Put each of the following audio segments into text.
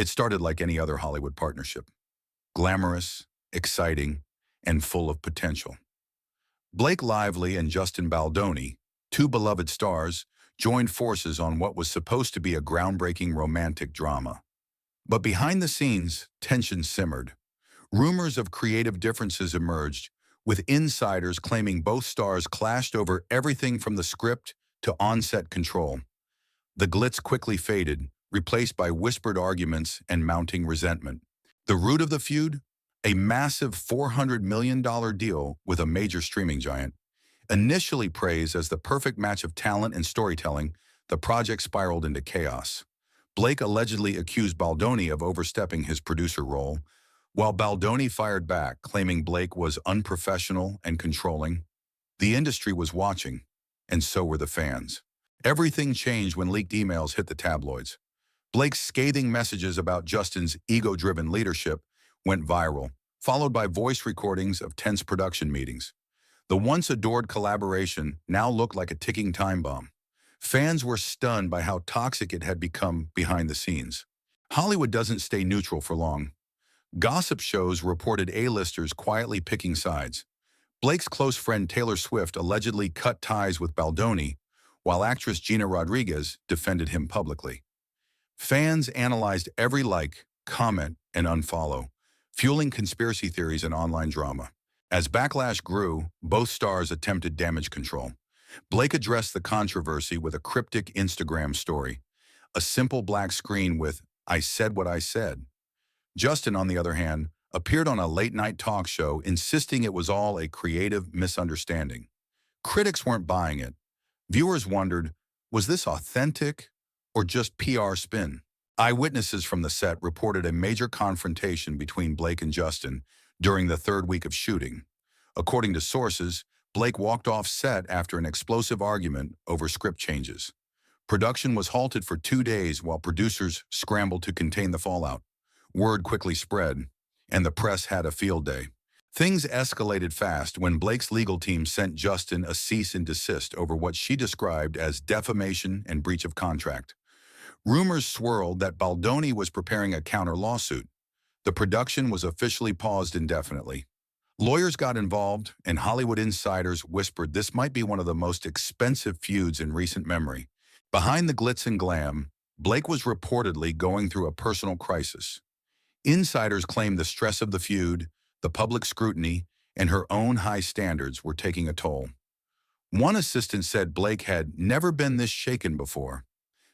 It started like any other Hollywood partnership. Glamorous, exciting, and full of potential. Blake Lively and Justin Baldoni, two beloved stars, joined forces on what was supposed to be a groundbreaking romantic drama. But behind the scenes, tension simmered. Rumors of creative differences emerged, with insiders claiming both stars clashed over everything from the script to on-set control. The glitz quickly faded, replaced by whispered arguments and mounting resentment. The root of the feud? A massive $400 million deal with a major streaming giant. Initially praised as the perfect match of talent and storytelling, the project spiraled into chaos. Blake allegedly accused Baldoni of overstepping his producer role, while Baldoni fired back, claiming Blake was unprofessional and controlling. The industry was watching, and so were the fans. Everything changed when leaked emails hit the tabloids. Blake's scathing messages about Justin's ego-driven leadership went viral, followed by voice recordings of tense production meetings. The once adored collaboration now looked like a ticking time bomb. Fans were stunned by how toxic it had become behind the scenes. Hollywood doesn't stay neutral for long. Gossip shows reported A-listers quietly picking sides. Blake's close friend Taylor Swift allegedly cut ties with Baldoni, while actress Gina Rodriguez defended him publicly. Fans analyzed every like, comment, and unfollow, fueling conspiracy theories and online drama. As backlash grew, both stars attempted damage control. Blake addressed the controversy with a cryptic Instagram story, a simple black screen with, "I said what I said." Justin, on the other hand, appeared on a late-night talk show insisting it was all a creative misunderstanding. Critics weren't buying it. Viewers wondered, was this authentic or just PR spin? Eyewitnesses from the set reported a major confrontation between Blake and Justin during the third week of shooting. According to sources, Blake walked off set after an explosive argument over script changes. Production was halted for 2 days while producers scrambled to contain the fallout. Word quickly spread, and the press had a field day. Things escalated fast when Blake's legal team sent Justin a cease and desist over what she described as defamation and breach of contract. Rumors swirled that Baldoni was preparing a counter-lawsuit. The production was officially paused indefinitely. Lawyers got involved, and Hollywood insiders whispered this might be one of the most expensive feuds in recent memory. Behind the glitz and glam, Blake was reportedly going through a personal crisis. Insiders claimed the stress of the feud, the public scrutiny, and her own high standards were taking a toll. One assistant said Blake had never been this shaken before.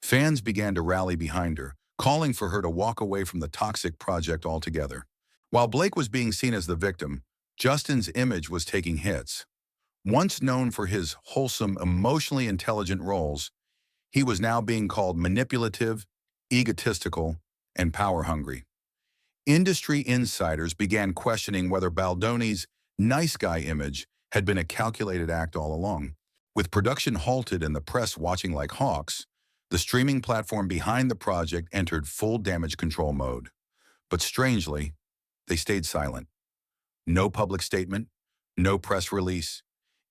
Fans began to rally behind her, calling for her to walk away from the toxic project altogether. While Blake was being seen as the victim, Justin's image was taking hits. Once known for his wholesome, emotionally intelligent roles, he was now being called manipulative, egotistical, and power-hungry. Industry insiders began questioning whether Baldoni's nice guy image had been a calculated act all along. With production halted and the press watching like hawks, the streaming platform behind the project entered full damage control mode. But strangely, they stayed silent. No public statement, no press release.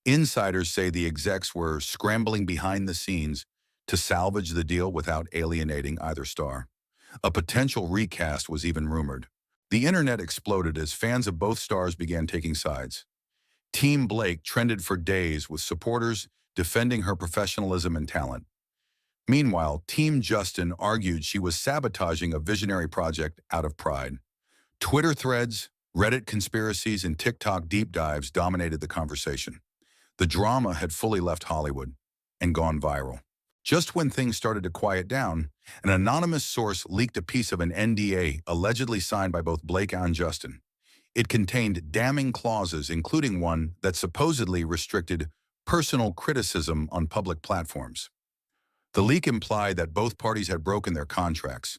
Insiders say the execs were scrambling behind the scenes to salvage the deal without alienating either star. A potential recast was even rumored. The internet exploded as fans of both stars began taking sides. Team Blake trended for days with supporters defending her professionalism and talent. Meanwhile, Team Justin argued she was sabotaging a visionary project out of pride. Twitter threads, Reddit conspiracies, and TikTok deep dives dominated the conversation. The drama had fully left Hollywood and gone viral. Just when things started to quiet down, an anonymous source leaked a piece of an NDA allegedly signed by both Blake and Justin. It contained damning clauses, including one that supposedly restricted personal criticism on public platforms. The leak implied that both parties had broken their contracts,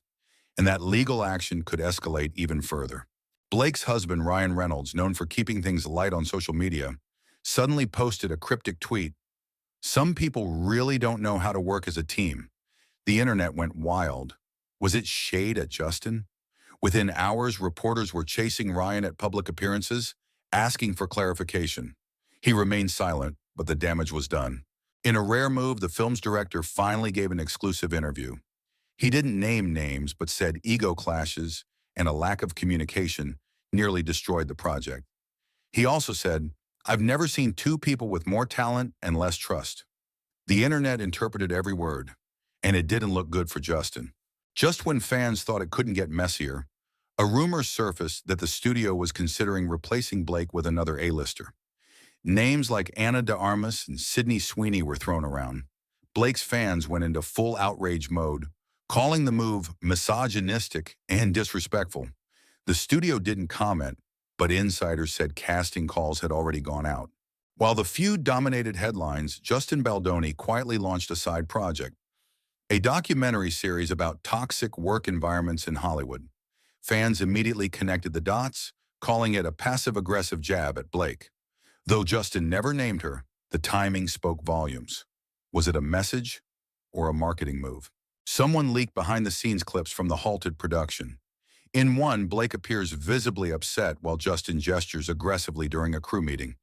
and that legal action could escalate even further. Blake's husband, Ryan Reynolds, known for keeping things light on social media, suddenly posted a cryptic tweet. "Some people really don't know how to work as a team." The internet went wild. Was it shade at Justin? Within hours, reporters were chasing Ryan at public appearances, asking for clarification. He remained silent, but the damage was done. In a rare move, the film's director finally gave an exclusive interview. He didn't name names, but said ego clashes and a lack of communication nearly destroyed the project. He also said, "I've never seen two people with more talent and less trust." The internet interpreted every word, and it didn't look good for Justin. Just when fans thought it couldn't get messier, a rumor surfaced that the studio was considering replacing Blake with another A-lister. Names like Anna de Armas and Sydney Sweeney were thrown around. Blake's fans went into full outrage mode, calling the move misogynistic and disrespectful. The studio didn't comment, but insiders said casting calls had already gone out. While the feud dominated headlines, Justin Baldoni quietly launched a side project, a documentary series about toxic work environments in Hollywood. Fans immediately connected the dots, calling it a passive-aggressive jab at Blake. Though Justin never named her, the timing spoke volumes. Was it a message or a marketing move? Someone leaked behind-the-scenes clips from the halted production. In one, Blake appears visibly upset while Justin gestures aggressively during a crew meeting.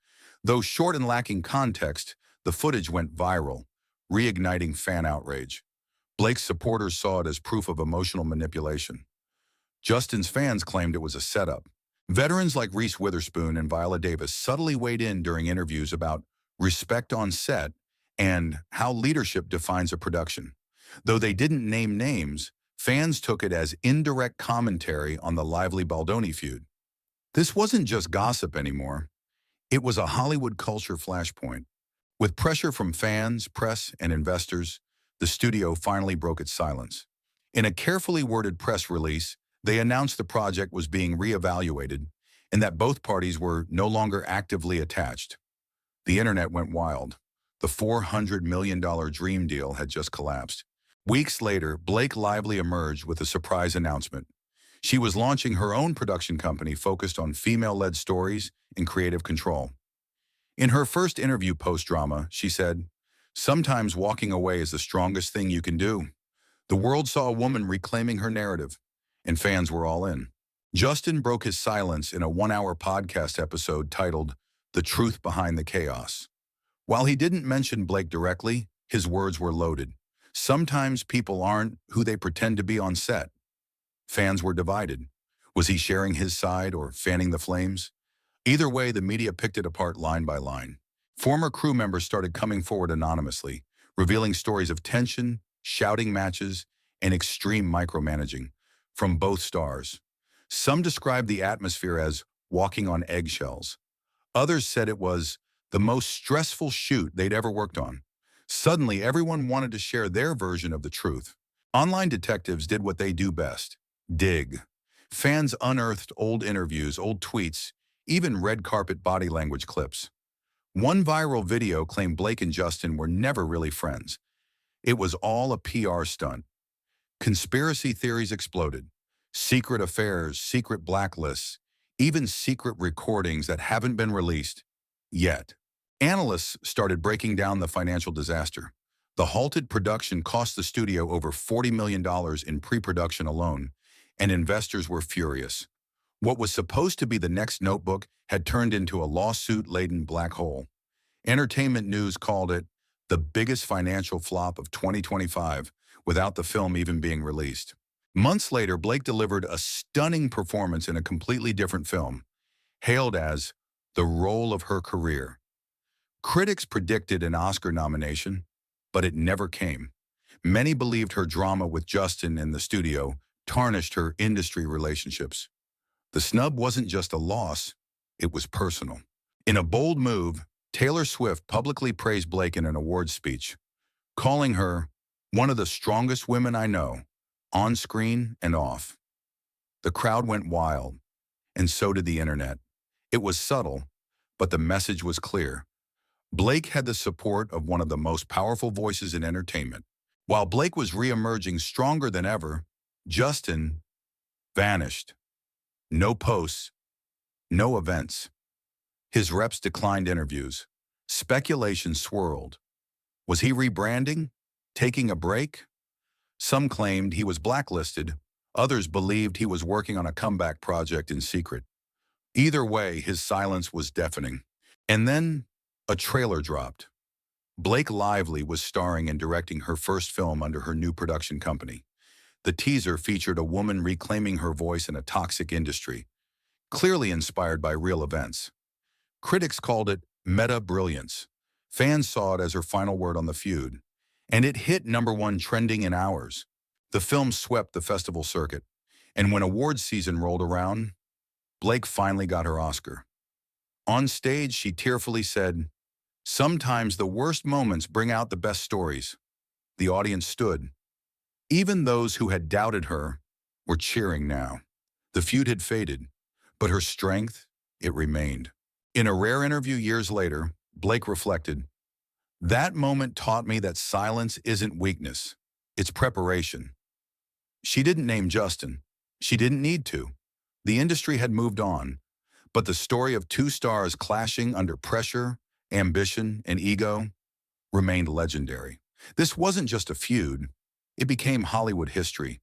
Though short and lacking context, the footage went viral, reigniting fan outrage. Blake's supporters saw it as proof of emotional manipulation. Justin's fans claimed it was a setup. Veterans like Reese Witherspoon and Viola Davis subtly weighed in during interviews about respect on set and how leadership defines a production. Though they didn't name names, fans took it as indirect commentary on the Lively Baldoni feud. This wasn't just gossip anymore. It was a Hollywood culture flashpoint. With pressure from fans, press, and investors, the studio finally broke its silence. In a carefully worded press release, they announced the project was being reevaluated and that both parties were no longer actively attached. The internet went wild. The $400 million dream deal had just collapsed. Weeks later, Blake Lively emerged with a surprise announcement. She was launching her own production company focused on female-led stories and creative control. In her first interview post-drama, she said, "Sometimes walking away is the strongest thing you can do." The world saw a woman reclaiming her narrative, and fans were all in. Justin broke his silence in a one-hour podcast episode titled "The Truth Behind the Chaos." While he didn't mention Blake directly, his words were loaded. Sometimes people aren't who they pretend to be on set. Fans were divided. Was he sharing his side or fanning the flames? Either way, the media picked it apart line by line. Former crew members started coming forward anonymously, revealing stories of tension, shouting matches, and extreme micromanaging from both stars. Some described the atmosphere as walking on eggshells. Others said it was the most stressful shoot they'd ever worked on. Suddenly, everyone wanted to share their version of the truth. Online detectives did what they do best: dig. Fans unearthed old interviews, old tweets, even red carpet body language clips. One viral video claimed Blake and Justin were never really friends. It was all a PR stunt. Conspiracy theories exploded. Secret affairs, secret blacklists, even secret recordings that haven't been released yet. Analysts started breaking down the financial disaster. The halted production cost the studio over $40 million in pre-production alone, and investors were furious. What was supposed to be the next Notebook had turned into a lawsuit-laden black hole. Entertainment News called it the biggest financial flop of 2025, without the film even being released. Months later, Blake delivered a stunning performance in a completely different film, hailed as the role of her career. Critics predicted an Oscar nomination, but it never came. Many believed her drama with Justin in the studio tarnished her industry relationships. The snub wasn't just a loss, it was personal. In a bold move, Taylor Swift publicly praised Blake in an awards speech, calling her one of the strongest women I know, on screen and off. The crowd went wild, and so did the internet. It was subtle, but the message was clear. Blake had the support of one of the most powerful voices in entertainment. While Blake was re-emerging stronger than ever, Justin vanished. No posts, no events. His reps declined interviews. Speculation swirled. Was he rebranding? Taking a break? Some claimed he was blacklisted. Others believed he was working on a comeback project in secret. Either way, his silence was deafening. And then a trailer dropped. Blake Lively was starring and directing her first film under her new production company. The teaser featured a woman reclaiming her voice in a toxic industry, clearly inspired by real events. Critics called it meta brilliance. Fans saw it as her final word on the feud, and it hit #1 trending in hours. The film swept the festival circuit, and when awards season rolled around, Blake finally got her Oscar. On stage, she tearfully said, "Sometimes the worst moments bring out the best stories." The audience stood. Even those who had doubted her were cheering now. The feud had faded, but her strength, it remained. In a rare interview years later, Blake reflected, "That moment taught me that silence isn't weakness, it's preparation." She didn't name Justin. She didn't need to. The industry had moved on, but the story of two stars clashing under pressure, ambition, and ego remained legendary. This wasn't just a feud. It became Hollywood history,